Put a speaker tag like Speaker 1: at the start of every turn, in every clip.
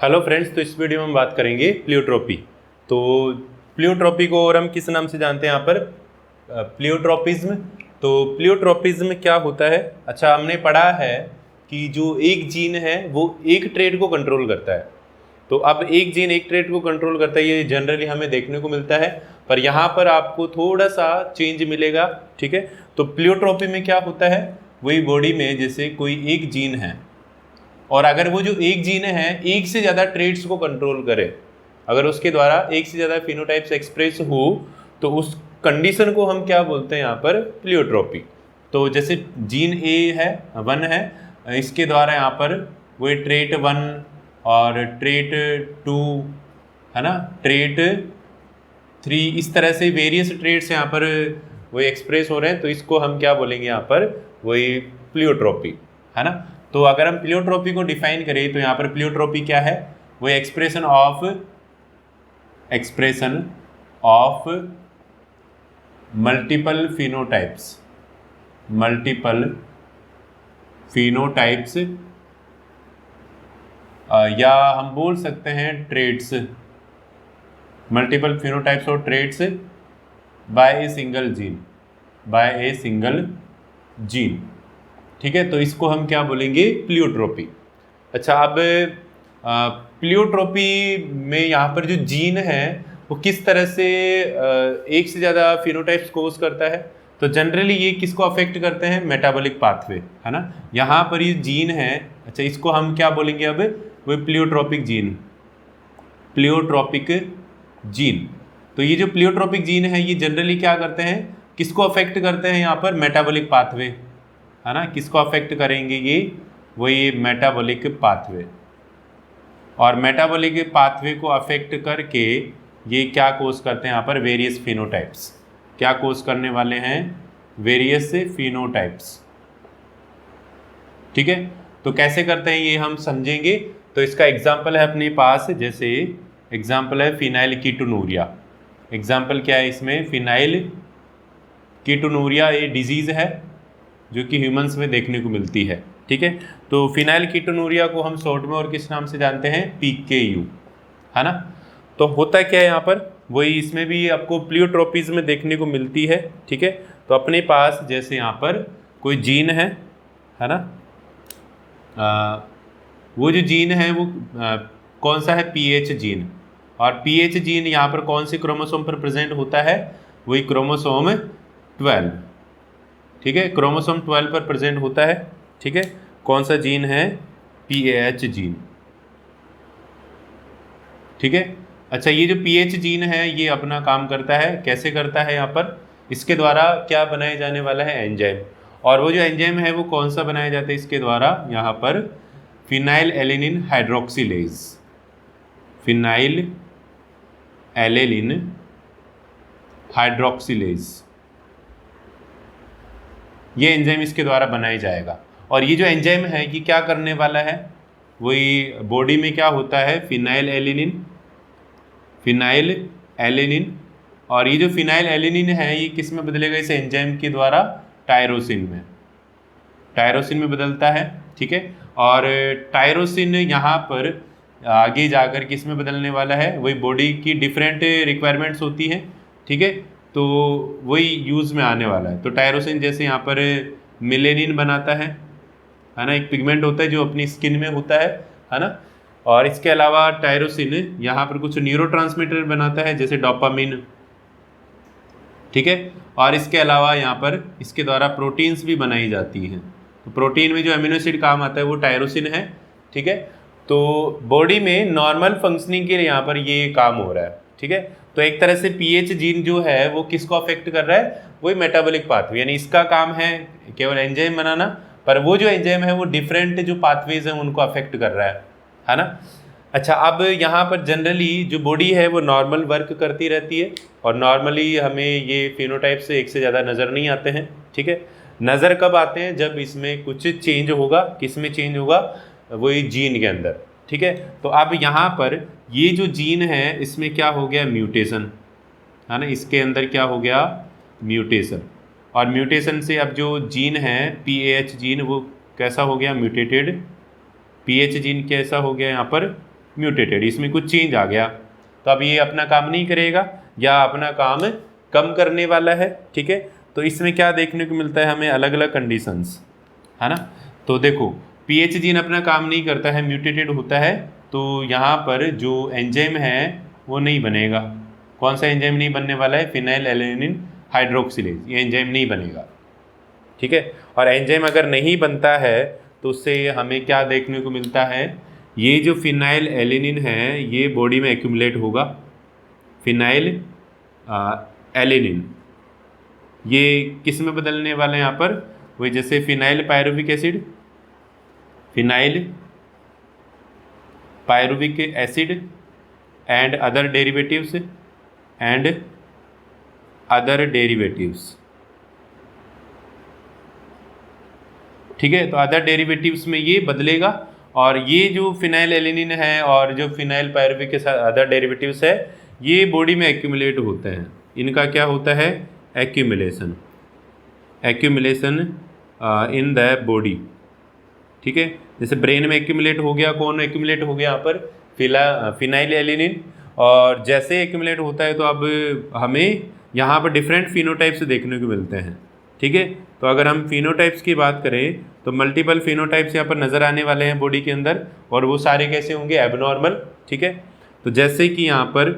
Speaker 1: Hello friends, तो इस video में हम बात करेंगे प्लियोट्रोपी। तो प्लियोट्रोपी को और हम किस नाम से जानते हैं यहाँ पर? प्लियोट्रोपिज्म। तो प्लियोट्रोपिज्म क्या होता है? अच्छा, हमने पढ़ा है कि जो एक जीन है वो एक ट्रेट को कंट्रोल करता है। तो अब एक जीन एक ट्रेट को कंट्रोल करता है, ये जनरली हमें देखने को मिलता है, पर यहाँ पर आपको थोड़ा सा चेंज मिलेगा। ठीक है, तो प्लियोट्रोपी में क्या होता है, वही बॉडी में जैसे कोई एक जीन है और अगर वो जो एक जीन है एक से ज़्यादा ट्रेट्स को कंट्रोल करे, अगर उसके द्वारा एक से ज़्यादा फिनोटाइप्स एक्सप्रेस हो, तो उस कंडीशन को हम क्या बोलते हैं यहाँ पर? प्लियोट्रोपी। तो जैसे जीन ए है, 1 है, इसके द्वारा यहाँ पर वो ट्रेट 1 और ट्रेट 2 है ना, ट्रेट 3, इस तरह से वेरियस ट्रेट्स यहाँ पर वही एक्सप्रेस हो रहे हैं, तो इसको हम क्या बोलेंगे यहाँ पर? वही प्लियोट्रोपी है ना। तो अगर हम प्लियोट्रोपी को डिफाइन करें तो यहाँ पर प्लियोट्रोपी क्या है? वो एक्सप्रेशन ऑफ मल्टीपल फिनोटाइप्स, या हम बोल सकते हैं ट्रेट्स, मल्टीपल फिनोटाइप्स और traits by a single gene. ठीक है, तो इसको हम क्या बोलेंगे? प्लियोट्रोपी। अच्छा, अब प्लियोट्रोपी में यहाँ पर जो जीन है वो किस तरह से एक से ज़्यादा फिनोटाइप्स कोज करता है? तो जनरली ये किसको अफेक्ट करते हैं? मेटाबॉलिक पाथवे है ना। यहाँ पर ये जीन है, अच्छा इसको हम क्या बोलेंगे अब? वो प्लियोट्रोपिक जीन। तो ये जो प्लियोट्रोपिक जीन है ये जनरली क्या करते हैं, किसको अफेक्ट करते हैं? यहाँ पर मेटाबॉलिक पाथवे है ना। किसको अफेक्ट करेंगे ये? वही मेटाबॉलिक पाथवे। और मेटाबॉलिक पाथवे को अफेक्ट करके ये क्या कोज करते हैं यहाँ पर? Various phenotypes. क्या कोज करने वाले हैं? Various phenotypes. ठीक है, तो कैसे करते हैं ये हम समझेंगे। तो इसका एग्जाम्पल है अपने पास, जैसे एग्जाम्पल है फिनाइल कीटोनूरिया। एग्जाम्पल क्या है इसमें? फिनाइल कीटोनूरिया ये डिजीज़ है जो कि ह्यूमंस में देखने को मिलती है। ठीक है, तो फिनाइल कीटोनूरिया को हम शॉर्ट में और किस नाम से जानते हैं? PKU है ना। तो होता क्या है यहाँ पर? वही इसमें भी आपको प्लियोट्रोपिज्म में देखने को मिलती है। ठीक है, तो अपने पास जैसे यहाँ पर कोई जीन है ना, वो जो जीन है वो कौन सा है? PH gene. और PH जीन यहाँ पर कौन से क्रोमोसोम पर प्रेजेंट होता है? वही क्रोमोसोम 12। ठीक है, क्रोमोसोम 12 पर प्रेजेंट होता है। ठीक है, कौन सा जीन है? PAH gene. ठीक है, अच्छा ये जो PH जीन है ये अपना काम करता है, कैसे करता है यहाँ पर? इसके द्वारा क्या बनाया जाने वाला है? एंजाइम। और वो जो एंजाइम है वो कौन सा बनाया जाता है इसके द्वारा? यहाँ पर फिनाइल एलेनिन हाइड्रोक्सिलेज, ये एंजाइम इसके द्वारा बनाया जाएगा। और ये जो एंजाइम है ये क्या करने वाला है? वही बॉडी में क्या होता है? Phenyl alanine. और ये जो फिनाइल एलेनिन है ये किस में बदलेगा इस एंजाइम के द्वारा? टायरोसिन में बदलता है। ठीक है, और टायरोसिन यहाँ पर आगे जाकर किस में बदलने वाला है? वही बॉडी की डिफरेंट रिक्वायरमेंट्स होती हैं। ठीक है, तो वही यूज़ में आने वाला है। तो टायरोसिन जैसे यहाँ पर मिलेनिन बनाता है ना, एक पिगमेंट होता है जो अपनी स्किन में होता है ना। और इसके अलावा टायरोसिन यहाँ पर कुछ न्यूरोट्रांसमीटर बनाता है जैसे डोपामिन। ठीक है, और इसके अलावा यहाँ पर इसके द्वारा प्रोटीन्स भी बनाई जाती हैं। तो प्रोटीन में जो अमीनो एसिड काम आता है वो टायरोसिन है। ठीक है, तो बॉडी में नॉर्मल फंक्शनिंग के लिए यहाँ पर ये काम हो रहा है। ठीक है, तो एक तरह से PH जीन जो है वो किसको अफेक्ट कर रहा है? वही मेटाबॉलिक पाथवे, यानी इसका काम है केवल एंजाइम बनाना, पर वो जो एंजाइम है वो डिफरेंट जो पाथवेज हैं उनको अफेक्ट कर रहा है ना। अच्छा, अब यहाँ पर जनरली जो बॉडी है वो नॉर्मल वर्क करती रहती है, और नॉर्मली हमें ये फिनोटाइप से एक से ज़्यादा नज़र नहीं आते हैं। ठीक है, नज़र कब आते हैं? जब इसमें कुछ चेंज होगा। किस में चेंज होगा? वही जीन के अंदर। ठीक है, तो अब यहाँ पर ये जो जीन है इसमें क्या हो गया? म्यूटेशन है ना। इसके अंदर क्या हो गया? म्यूटेशन। और म्यूटेशन से अब जो जीन है PAH जीन वो कैसा हो गया? म्यूटेटेड। PH जीन कैसा हो गया यहाँ पर? म्यूटेटेड, इसमें कुछ चेंज आ गया, तो अब ये अपना काम नहीं करेगा या अपना काम कम करने वाला है, ठीक है। तो इसमें क्या देखने को मिलता है हमें, अलग अलग कंडीशंस, है ना। तो देखो पीएच जीन अपना काम नहीं करता है, म्यूटेटेड होता है, तो यहाँ पर जो एंजाइम है वो नहीं बनेगा। कौन सा एंजाइम नहीं बनने वाला है, फिनाइल एलेनिन हाइड्रोक्सिलेज, ये एंजाइम नहीं बनेगा, ठीक है। और एंजाइम अगर नहीं बनता है तो उससे हमें क्या देखने को मिलता है, ये जो फिनाइल एलेनिन है ये बॉडी में एक्यूमुलेट होगा, फिनाइल एलेनिन, ये किस में बदलने वाला है यहाँ पर, वही जैसे phenyl pyruvic acid, phenyl pyruvic acid and other derivatives ठीक है। तो अदर डेरिवेटिव्स में ये बदलेगा, और ये जो फिनाइल एलेनिन है और जो फिनाइल पायरुविक के साथ अदर डेरिवेटिव्स है ये बॉडी में एक्यूमुलेट होते हैं, इनका क्या होता है, एक्यूमुलेशन इन द बॉडी, ठीक है। जैसे ब्रेन में एक्यूमुलेट हो गया, कौन एक्यूमुलेट हो गया यहाँ पर, फिनाइल एलेनिन, और जैसे एक्यूमुलेट होता है तो अब हमें यहाँ पर डिफरेंट फिनोटाइप्स देखने को मिलते हैं, ठीक है। तो अगर हम फिनोटाइप्स की बात करें तो मल्टीपल फिनोटाइप्स यहाँ पर नज़र आने वाले हैं बॉडी के अंदर, और वो सारे कैसे होंगे, एबनॉर्मल, ठीक है। तो जैसे कि यहाँ पर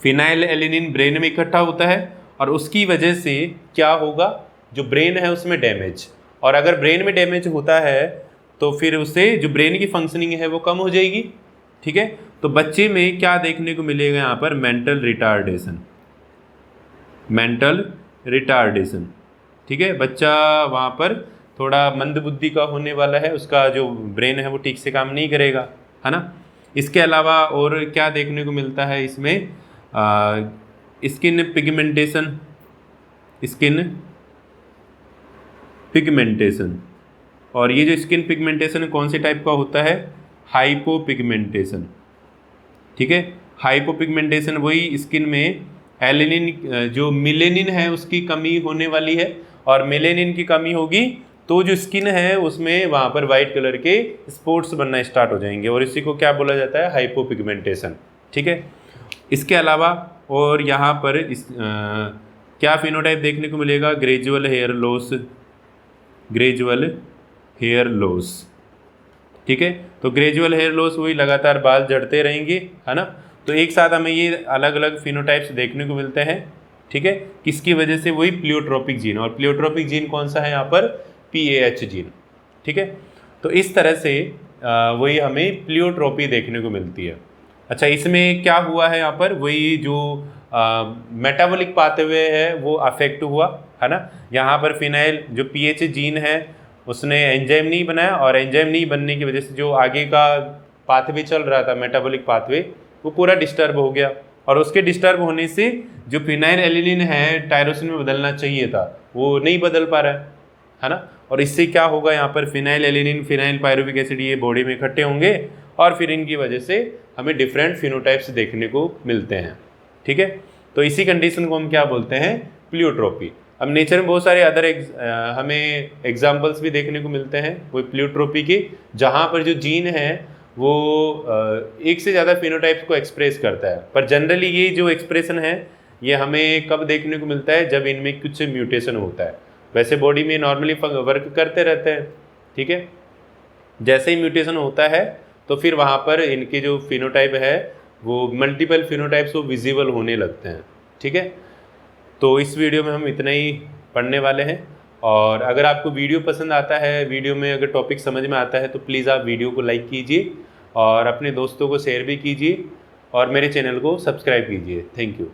Speaker 1: फिनाइल एलेनिन ब्रेन में इकट्ठा होता है और उसकी वजह से क्या होगा, जो ब्रेन है उसमें डैमेज, और अगर ब्रेन में डैमेज होता है तो फिर उससे जो ब्रेन की फंक्शनिंग है वो कम हो जाएगी, ठीक है। तो बच्चे में क्या देखने को मिलेगा यहाँ पर, मेंटल रिटार्डेशन, ठीक है। बच्चा वहाँ पर थोड़ा मंद बुद्धि का होने वाला है, उसका जो ब्रेन है वो ठीक से काम नहीं करेगा, है ना। इसके अलावा और क्या देखने को मिलता है इसमें, स्किन पिगमेंटेशन, और ये जो स्किन पिगमेंटेशन कौन से टाइप का होता है, हाइपोपिगमेंटेशन, ठीक है। हाइपोपिगमेंटेशन वही स्किन में एलेनिन जो मिलेनिन है उसकी कमी होने वाली है, और मेलेनिन की कमी होगी तो जो स्किन है उसमें वहाँ पर वाइट कलर के स्पॉट्स बनना स्टार्ट हो जाएंगे, और इसी को क्या बोला जाता है, हाइपोपिगमेंटेशन, ठीक है। इसके अलावा और यहाँ पर क्या फिनोटाइप देखने को मिलेगा, ग्रेजुअल हेयर लॉस, ठीक है। तो ग्रेजुअल हेयर लॉस वही लगातार बाल झड़ते रहेंगे, है ना। तो एक साथ हमें ये अलग अलग फिनोटाइप्स देखने को मिलते हैं, ठीक है। किसकी वजह से, वही प्लियोट्रोपिक जीन, और प्लियोट्रोपिक जीन कौन सा है यहाँ पर, PAH जीन, ठीक है। तो इस तरह से वही हमें प्लियोट्रोपी देखने को मिलती है। अच्छा, इसमें क्या हुआ है यहाँ पर, वही जो मेटाबॉलिक पाथवे है वो अफेक्ट हुआ, है ना। यहाँ पर फिनाइल जो PH जीन है उसने एंजाइम नहीं बनाया, और एंजाइम नहीं बनने की वजह से जो आगे का पाथवे चल रहा था, मेटाबॉलिक पाथवे, वो पूरा डिस्टर्ब हो गया, और उसके डिस्टर्ब होने से जो फिनाइल एलेनिन है टायरोसिन में बदलना चाहिए था वो नहीं बदल पा रहा है ना। और इससे क्या होगा, यहाँ पर phenyl alanine, phenyl pyruvic acid ये बॉडी में इकट्ठे होंगे, और फिर इनकी वजह से हमें डिफरेंट फिनोटाइप्स देखने को मिलते हैं, ठीक है। तो इसी कंडीशन को हम क्या बोलते हैं, प्लियोट्रोपी। अब नेचर में बहुत सारे अदर हमें एग्जाम्पल्स भी देखने को मिलते हैं वो प्लियोट्रोपी के, जहाँ पर जो जीन है वो एक से ज़्यादा फिनोटाइप्स को एक्सप्रेस करता है, पर जनरली ये जो एक्सप्रेशन है ये हमें कब देखने को मिलता है, जब इनमें कुछ म्यूटेशन होता है। वैसे बॉडी में नॉर्मली वर्क करते रहते हैं, ठीक है। जैसे ही म्यूटेशन होता है तो फिर वहाँ पर इनके जो फिनोटाइप है वो मल्टीपल फिनोटाइप्स वो विजिबल होने लगते हैं, ठीक है। तो इस वीडियो में हम इतना ही पढ़ने वाले हैं, और अगर आपको वीडियो पसंद आता है, वीडियो में अगर टॉपिक समझ में आता है तो प्लीज़ आप वीडियो को लाइक कीजिए और अपने दोस्तों को शेयर भी कीजिए, और मेरे चैनल को सब्सक्राइब कीजिए। Thank you.